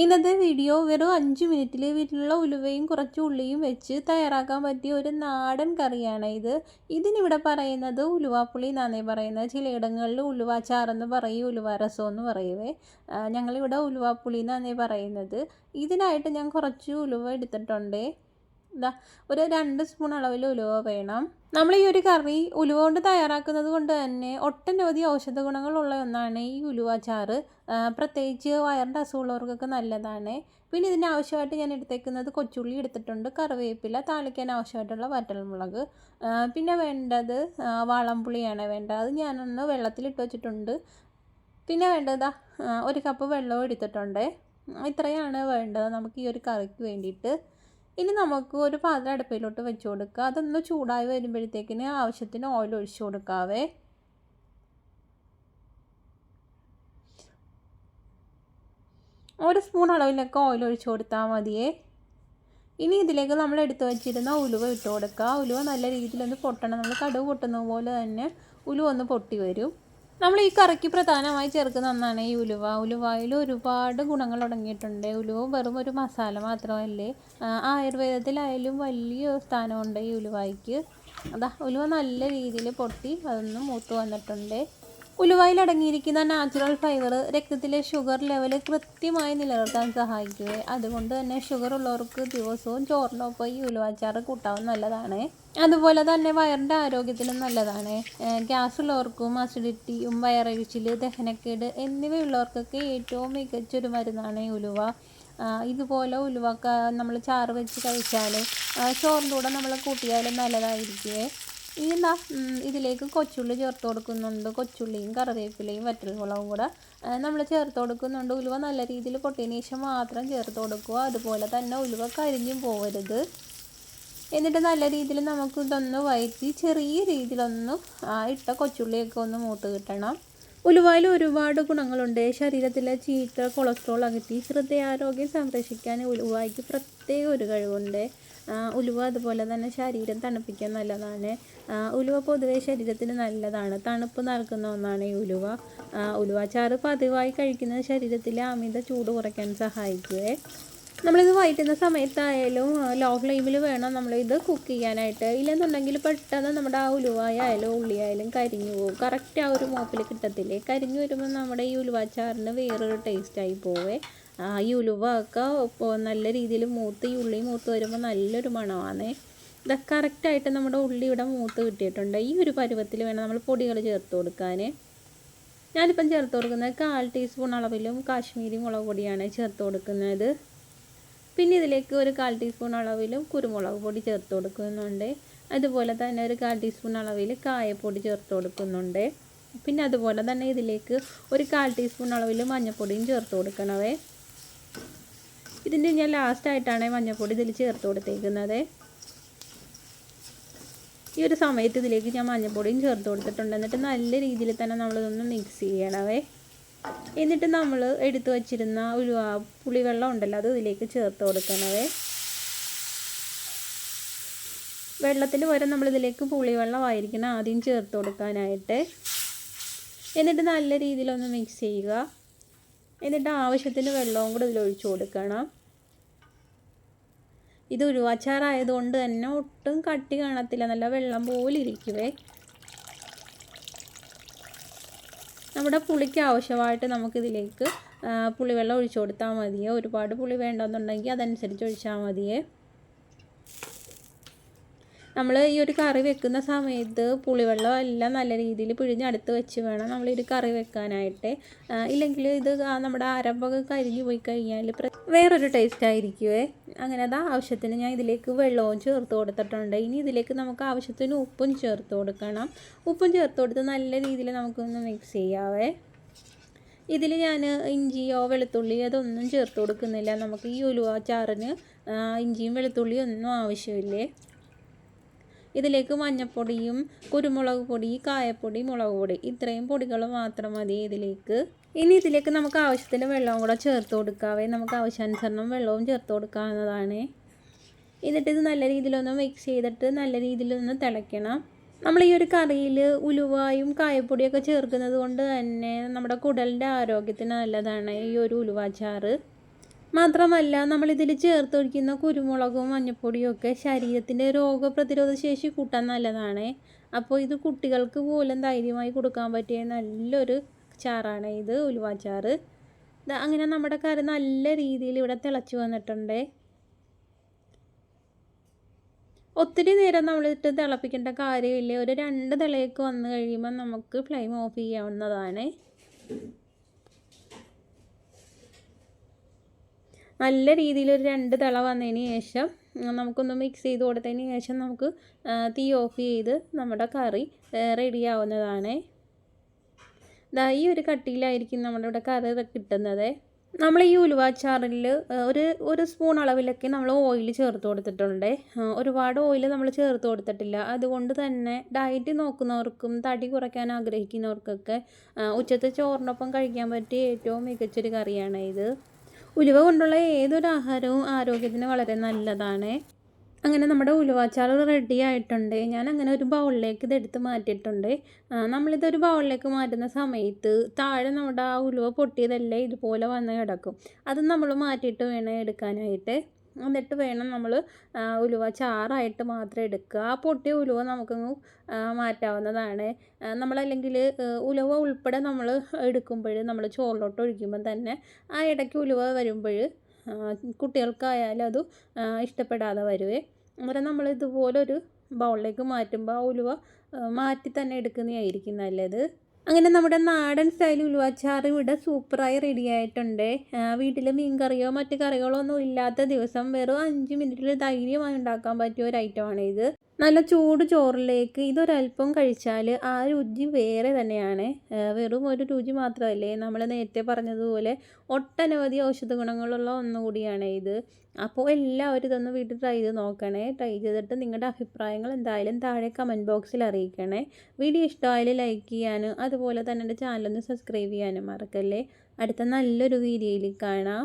ഇന്നത്തെ വീഡിയോ വെറും 5 മിനിറ്റിൽ വീട്ടിലുള്ള ഉലുവയും കുറച്ച് ഉള്ളിയും വെച്ച് തയ്യാറാക്കാൻ പറ്റിയ ഒരു നാടൻ കറിയാണ് ഇത്. ഇതിനിവിടെ പറയുന്നത് ഉലുവാപ്പുളി എന്നാണേ പറയുന്നത്. ചിലയിടങ്ങളിൽ ഉലുവാച്ചാറെന്ന് പറയും, ഉലുവ രസം എന്ന് പറയുവേ. ഞങ്ങളിവിടെ ഉലുവാപ്പുളി എന്നാണേ പറയുന്നത്. ഇതിനായിട്ട് ഞാൻ കുറച്ച് ഉലുവ എടുത്തിട്ടുണ്ട്. ഇതാ ഒരു 2 സ്പൂൺ അളവിൽ ഉലുവ വേണം. നമ്മൾ ഈ ഒരു കറി ഉലുവ കൊണ്ട് തയ്യാറാക്കുന്നത് കൊണ്ട് തന്നെ ഒട്ടനവധി ഔഷധ ഗുണങ്ങളുള്ള ഒന്നാണ് ഈ ഉലുവാച്ചാറ്. പ്രത്യേകിച്ച് വയറിൻ്റെ അസുഖമുള്ളവർക്കൊക്കെ നല്ലതാണ്. പിന്നെ ഇതിന് ആവശ്യമായിട്ട് ഞാൻ എടുത്തേക്കുന്നത് കൊച്ചുള്ളി എടുത്തിട്ടുണ്ട്, കറിവേപ്പില, താളിക്കാൻ ആവശ്യമായിട്ടുള്ള വറ്റൽമുളക്, പിന്നെ വേണ്ടത് വാളംപുളിയാണ് വേണ്ടത്. അത് ഞാനൊന്ന് വെള്ളത്തിലിട്ട് വെച്ചിട്ടുണ്ട്. പിന്നെ വേണ്ടത് 1 കപ്പ് വെള്ളവും എടുത്തിട്ടുണ്ട്. ഇത്രയാണ് വേണ്ടത് നമുക്ക് ഈ ഒരു കറിക്ക് വേണ്ടിയിട്ട്. ഇനി നമുക്ക് ഒരു പാത്രം അടുപ്പിലോട്ട് വെച്ച് കൊടുക്കുക. അതൊന്ന് ചൂടായി വരുമ്പോഴത്തേക്കിന് ആവശ്യത്തിന് ഓയിൽ ഒഴിച്ചു കൊടുക്കാവേ. 1 സ്പൂൺ അളവിലൊക്കെ ഓയിൽ ഒഴിച്ചു കൊടുത്താൽ മതിയേ. ഇനി ഇതിലേക്ക് നമ്മൾ എടുത്തു വെച്ചിരുന്ന ഉലുവ ഇട്ട് കൊടുക്കുക. ഉലുവ നല്ല രീതിയിലൊന്ന് പൊട്ടണം. നമ്മൾ കടുക് പൊട്ടുന്ന പോലെ തന്നെ ഉലുവ ഒന്ന് പൊട്ടി വരും. നമ്മൾ ഈ കറിക്ക് പ്രധാനമായി ചേർക്കുന്ന ഒന്നാണ് ഈ ഉലുവ. ഉലുവയിൽ ഒരുപാട് ഗുണങ്ങൾ അടങ്ങിയിട്ടുണ്ട്. ഉലുവ വെറും ഒരു മസാല മാത്രമല്ലേ, ആയുർവേദത്തിലായാലും വലിയ സ്ഥാനമുണ്ട് ഈ ഉലുവയ്ക്ക്. ഉലുവ നല്ല രീതിയിൽ പൊട്ടി അതൊന്ന് മൂത്ത് വന്നിട്ടുണ്ട്. ഉലുവയിൽ അടങ്ങിയിരിക്കുന്ന നാച്ചുറൽ ഫൈബർ രക്തത്തിലെ ഷുഗർ ലെവൽ കൃത്യമായി നിലനിർത്താൻ സഹായിക്കുക. അതുകൊണ്ട് തന്നെ ഷുഗർ ഉള്ളവർക്ക് ദിവസവും ചോറിനൊപ്പം ഈ ഉലുവാച്ചാറ് കൂട്ടാവും നല്ലതാണ്. അതുപോലെ തന്നെ വയറിൻ്റെ ആരോഗ്യത്തിനും നല്ലതാണ്. ഗ്യാസ് ഉള്ളവർക്കും അസിഡിറ്റിയും വയറൊഴിച്ചിൽ, ദഹനക്കേട് എന്നിവയുള്ളവർക്കൊക്കെ ഏറ്റവും മികച്ചൊരു മരുന്നാണ് ഈ ഉലുവ. ഇതുപോലെ ഉലുവ നമ്മൾ ചാറ് വെച്ച് കഴിച്ചാൽ ചോറിൻ്റെ കൂടെ നമ്മൾ കൂട്ടിയാലും നല്ലതായിരിക്കുമേ. ഇനി ഇതിലേക്ക് കൊച്ചുള്ളി ചേർത്ത് കൊടുക്കുന്നുണ്ട്. കൊച്ചുള്ളിയും കറിവേപ്പിലയും വറ്റൽമുളകും കൂടെ നമ്മൾ ചേർത്ത് കൊടുക്കുന്നുണ്ട്. ഉലുവ നല്ല രീതിയിൽ പൊട്ടിയതിന് ശേഷം മാത്രം ചേർത്ത് കൊടുക്കുക. അതുപോലെ തന്നെ ഉലുവ കരിഞ്ഞും പോകരുത്. എന്നിട്ട് നല്ല രീതിയിൽ നമുക്ക് ഇതൊന്ന് വഴറ്റി ചെറിയ രീതിയിലൊന്ന് ഇട്ട കൊച്ചുള്ളിയൊക്കെ ഒന്ന് മൂത്ത് കിട്ടണം. ഉലുവയിൽ ഒരുപാട് ഗുണങ്ങളുണ്ട്. ശരീരത്തിലെ ചീത്ത കൊളസ്ട്രോൾ അകറ്റി ഹൃദയാരോഗ്യം സംരക്ഷിക്കാൻ ഉലുവയ്ക്ക് പ്രത്യേക ഒരു കഴിവുണ്ട്. ഉലുവ അതുപോലെ തന്നെ ശരീരം തണുപ്പിക്കാൻ നല്ലതാണ്. ഉലുവ പൊതുവേ ശരീരത്തിന് നല്ലതാണ്, തണുപ്പ് നൽകുന്ന ഒന്നാണ് ഈ ഉലുവ. ഉലുവാച്ചാറ് പതിവായി കഴിക്കുന്നത് ശരീരത്തിലെ അമിത ചൂട് കുറയ്ക്കാൻ സഹായിക്കുവേ. നമ്മളിത് വഴറ്റുന്ന സമയത്തായാലും ലോ ഫ്ലെയിമിൽ വേണം നമ്മളിത് കുക്ക് ചെയ്യാനായിട്ട്. ഇല്ലെന്നുണ്ടെങ്കിൽ പെട്ടെന്ന് നമ്മുടെ ആ ഉലുവായാലും ഉള്ളിയായാലും കരിഞ്ഞു പോകും. കറക്റ്റ് ആ ഒരു മൂപ്പിൽ കിട്ടത്തില്ലേ. കരിഞ്ഞു വരുമ്പോൾ നമ്മുടെ ഈ ഉലുവാച്ചാറിന് വേറൊരു ടേസ്റ്റായി പോവേ. ഈ ഉലുവ ഒക്കെ നല്ല രീതിയിൽ മൂത്ത് ഈ ഉള്ളി മൂത്ത് വരുമ്പോൾ നല്ലൊരു മണമാണ്. ഇതൊക്കെ കറക്റ്റായിട്ട് നമ്മുടെ ഉള്ളി ഇവിടെ മൂത്ത് കിട്ടിയിട്ടുണ്ട്. ഈ ഒരു പരുവത്തിൽ വേണം നമ്മൾ പൊടികൾ ചേർത്ത് കൊടുക്കാൻ. ഞാനിപ്പം ചേർത്ത് കൊടുക്കുന്നത് 1/4 ടീസ്പൂൺ അളവിലും കാശ്മീരി മുളക് പൊടിയാണ് ചേർത്ത് കൊടുക്കുന്നത്. പിന്നെ ഇതിലേക്ക് ഒരു 1/4 ടീസ്പൂൺ അളവിലും കുരുമുളക് പൊടി ചേർത്ത് കൊടുക്കുന്നുണ്ട്. അതുപോലെ തന്നെ ഒരു 1/4 ടീസ്പൂൺ അളവിൽ കായപ്പൊടി ചേർത്ത് കൊടുക്കുന്നുണ്ട്. പിന്നെ അതുപോലെ തന്നെ ഇതിലേക്ക് ഒരു 1/4 ടീസ്പൂൺ അളവിൽ മഞ്ഞൾപ്പൊടിയും ചേർത്ത് കൊടുക്കണവേ. ഇതിൻ്റെ ഞാൻ ലാസ്റ്റായിട്ടാണ് മഞ്ഞൾപ്പൊടി ഇതിൽ ചേർത്ത് കൊടുത്തേക്കുന്നത്. ഈ ഒരു സമയത്ത് ഇതിലേക്ക് ഞാൻ മഞ്ഞൾപ്പൊടിയും ചേർത്ത് കൊടുത്തിട്ടുണ്ട്. എന്നിട്ട് നല്ല രീതിയിൽ തന്നെ നമ്മളിതൊന്ന് മിക്സ് ചെയ്യണവേ. എന്നിട്ട് നമ്മൾ എടുത്തു വച്ചിരുന്ന ഒരു പുളിവെള്ളം ഉണ്ടല്ലോ അത് ഇതിലേക്ക് ചേർത്ത് കൊടുക്കണവേ. വെള്ളത്തിന് പകരം നമ്മളിതിലേക്ക് പുളിവെള്ളമായിരിക്കണം ആദ്യം ചേർത്ത് കൊടുക്കാനായിട്ട്. എന്നിട്ട് നല്ല രീതിയിലൊന്ന് മിക്സ് ചെയ്യുക. എന്നിട്ട് ആവശ്യത്തിന് വെള്ളവും കൂടെ ഇതിലൊഴിച്ച് കൊടുക്കണം. ഇത് ഉലുവാച്ചാറായതുകൊണ്ട് തന്നെ ഒട്ടും കട്ടി കാണത്തില്ല, നല്ല വെള്ളം പോലെ ഇരിക്കുവേ. നമ്മുടെ പുളിക്ക് ആവശ്യമായിട്ട് നമുക്കിതിലേക്ക് പുളിവെള്ളം ഒഴിച്ചു കൊടുത്താൽ മതിയേ. ഒരുപാട് പുളി വേണ്ടെന്നുണ്ടെങ്കിൽ അതനുസരിച്ച് ഒഴിച്ചാൽ മതിയേ. നമ്മൾ ഈ ഒരു കറി വെക്കുന്ന സമയത്ത് പുളിവെള്ളം എല്ലാം നല്ല രീതിയിൽ പിഴിഞ്ഞടുത്ത് വെച്ച് വേണം നമ്മൾ ഇത് കറി വെക്കാനായിട്ട്. ഇല്ലെങ്കിൽ ഇത് നമ്മുടെ അരപ്പൊക്കെ കരിഞ്ഞു പോയി കഴിഞ്ഞാൽ വേറൊരു ടേസ്റ്റ് ആയിരിക്കുമേ. അങ്ങനെ ആവശ്യത്തിന് ഞാൻ ഇതിലേക്ക് വെള്ളവും ചേർത്ത് കൊടുത്തിട്ടുണ്ട്. ഇനി ഇതിലേക്ക് നമുക്ക് ആവശ്യത്തിന് ഉപ്പും ചേർത്ത് കൊടുക്കണം. ഉപ്പും ചേർത്ത് കൊടുത്ത് നല്ല രീതിയിൽ നമുക്കൊന്ന് മിക്സ് ചെയ്യാവേ. ഇതിൽ ഞാൻ ഇഞ്ചിയോ വെളുത്തുള്ളിയോ അതൊന്നും ചേർത്ത് കൊടുക്കുന്നില്ല. നമുക്ക് ഈ ഉലുവാച്ചാറിന് ഇഞ്ചിയും വെളുത്തുള്ളിയും ഒന്നും ആവശ്യമില്ലേ. ഇതിലേക്ക് മഞ്ഞൾപ്പൊടിയും കുരുമുളക് പൊടി, കായപ്പൊടി, മുളക് പൊടി ഇത്രയും പൊടികൾ മാത്രം മതി ഇതിലേക്ക്. ഇനി ഇതിലേക്ക് നമുക്ക് ആവശ്യത്തിന് വെള്ളവും കൂടെ ചേർത്ത് കൊടുക്കാവേ. നമുക്ക് ആവശ്യാനുസരണം വെള്ളവും ചേർത്ത് കൊടുക്കാവുന്നതാണ്. എന്നിട്ട് ഇത് നല്ല രീതിയിലൊന്ന് മിക്സ് ചെയ്തിട്ട് നല്ല രീതിയിലൊന്ന് തിളയ്ക്കണം. നമ്മൾ ഈ ഒരു കറിയിൽ ഉലുവയും കായപ്പൊടിയൊക്കെ ചേർക്കുന്നത് കൊണ്ട് തന്നെ നമ്മുടെ കുടലിൻ്റെ ആരോഗ്യത്തിന് നല്ലതാണ് ഈ ഒരു ഉലുവാച്ചാറ്. മാത്രമല്ല നമ്മളിതിൽ ചേർത്തൊഴിക്കുന്ന കുരുമുളകും മഞ്ഞൾപ്പൊടിയും ഒക്കെ ശരീരത്തിൻ്റെ രോഗപ്രതിരോധ ശേഷി കൂട്ടാൻ നല്ലതാണ്. അപ്പോൾ ഇത് കുട്ടികൾക്ക് പോലും ധൈര്യമായി കൊടുക്കാൻ പറ്റിയ നല്ലൊരു ചാറാണ് ഇത്, ഉലുവാച്ചാറ്. അങ്ങനെ നമ്മുടെ കറി നല്ല രീതിയിൽ ഇവിടെ തിളച്ച് വന്നിട്ടുണ്ട്. ഒത്തിരി നേരം നമ്മളിട്ട് തിളപ്പിക്കേണ്ട കാര്യമില്ല. ഒരു 2 തിളയൊക്കെ വന്നു കഴിയുമ്പോൾ നമുക്ക് ഫ്ലെയിം ഓഫ് ചെയ്യാവുന്നതാണ്. നല്ല രീതിയിൽ ഒരു 2 തിള വന്നതിന് ശേഷം നമുക്കൊന്ന് മിക്സ് ചെയ്ത് കൊടുത്തതിന് ശേഷം നമുക്ക് തീ ഓഫ് ചെയ്ത് നമ്മുടെ കറി റെഡിയാവുന്നതാണ്. ഈ ഒരു കട്ടിയിലായിരിക്കും നമ്മുടെ ഇവിടെ കറി കിട്ടുന്നത്. നമ്മൾ ഈ ഉലുവാച്ചാറിൽ ഒരു സ്പൂൺ അളവിലൊക്കെ നമ്മൾ ഓയിൽ ചേർത്ത് കൊടുത്തിട്ടുണ്ട്. ഒരുപാട് ഓയിൽ നമ്മൾ ചേർത്ത് കൊടുത്തിട്ടില്ല. അതുകൊണ്ട് തന്നെ ഡയറ്റ് നോക്കുന്നവർക്കും തടി കുറയ്ക്കാൻ ആഗ്രഹിക്കുന്നവർക്കൊക്കെ ഉച്ചത്തെ ചോറിനൊപ്പം കഴിക്കാൻ പറ്റിയ ഏറ്റവും മികച്ചൊരു കറിയാണ് ഇത്. ഉലുവ കൊണ്ടുള്ള ഏതൊരു ആഹാരവും ആരോഗ്യത്തിന് വളരെ നല്ലതാണ്. അങ്ങനെ നമ്മുടെ ഉലുവാച്ചാർ റെഡി ആയിട്ടുണ്ട്. ഞാൻ അങ്ങനെ ഒരു ബൗളിലേക്ക് ഇതെടുത്ത് മാറ്റിയിട്ടുണ്ട്. നമ്മളിതൊരു ബൗളിലേക്ക് മാറ്റുന്ന സമയത്ത് താഴെ നമ്മുടെ ആ ഉലുവ പൊട്ടിയതല്ലേ ഇതുപോലെ വന്ന് കിടക്കും. അത് നമ്മൾ മാറ്റിയിട്ട് വേണം എടുക്കാനായിട്ട്. എന്നിട്ട് വേണം നമ്മൾ ഉലുവ ചാറായിട്ട് മാത്രം എടുക്കുക. ആ പൊട്ടിയ ഉലുവ നമുക്കങ്ങ് മാറ്റാവുന്നതാണ്. നമ്മളല്ലെങ്കിൽ ഉലുവ ഉൾപ്പെടെ നമ്മൾ എടുക്കുമ്പോൾ നമ്മൾ ചോറിലോട്ട് ഒഴിക്കുമ്പോൾ തന്നെ ആ ഇടയ്ക്ക് ഉലുവ വരുമ്പോൾ കുട്ടികൾക്കായാലും അത് ഇഷ്ടപ്പെടാതെ വരുവേ. അന്നേരം നമ്മൾ ഇതുപോലൊരു ബൗളിലേക്ക് മാറ്റുമ്പോൾ ആ ഉലുവ മാറ്റി തന്നെ എടുക്കുന്നതായിരിക്കും നല്ലത്. അങ്ങനെ നമ്മുടെ നാടൻ സ്റ്റൈൽ ഉലുവാച്ചാറ് ഇവിടെ സൂപ്പറായി റെഡി ആയിട്ടുണ്ട്. വീട്ടിൽ മീൻ കറിയോ മറ്റു കറികളോ ഒന്നും ഇല്ലാത്ത ദിവസം വെറും 5 മിനിറ്റിൽ ധൈര്യമായി ഉണ്ടാക്കാൻ പറ്റിയ ഒരു ഐറ്റമാണ് ഇത്. നല്ല ചൂട് ചോറിലേക്ക് ഇതൊരല്പം കഴിച്ചാൽ ആ രുചി വേറെ തന്നെയാണ്. വെറും ഒരു രുചി മാത്രമല്ലേ, നമ്മൾ നേരത്തെ പറഞ്ഞതുപോലെ ഒട്ടനവധി ഔഷധ ഗുണങ്ങളുള്ള ഒന്നുകൂടിയാണ് ഇത്. അപ്പോൾ എല്ലാവരും ഇതൊന്ന് വീട്ടിൽ ട്രൈ ചെയ്ത് നോക്കണേ. ട്രൈ ചെയ്തിട്ട് നിങ്ങളുടെ അഭിപ്രായങ്ങൾ എന്തായാലും താഴെ കമൻറ്റ് ബോക്സിൽ അറിയിക്കണേ. വീഡിയോ ഇഷ്ടമായാലും ലൈക്ക് ചെയ്യാനും അതുപോലെ തന്നെ എൻ്റെ ചാനലൊന്ന് സബ്സ്ക്രൈബ് ചെയ്യാനും മറക്കല്ലേ. അടുത്ത നല്ലൊരു വീഡിയോയിൽ കാണാം.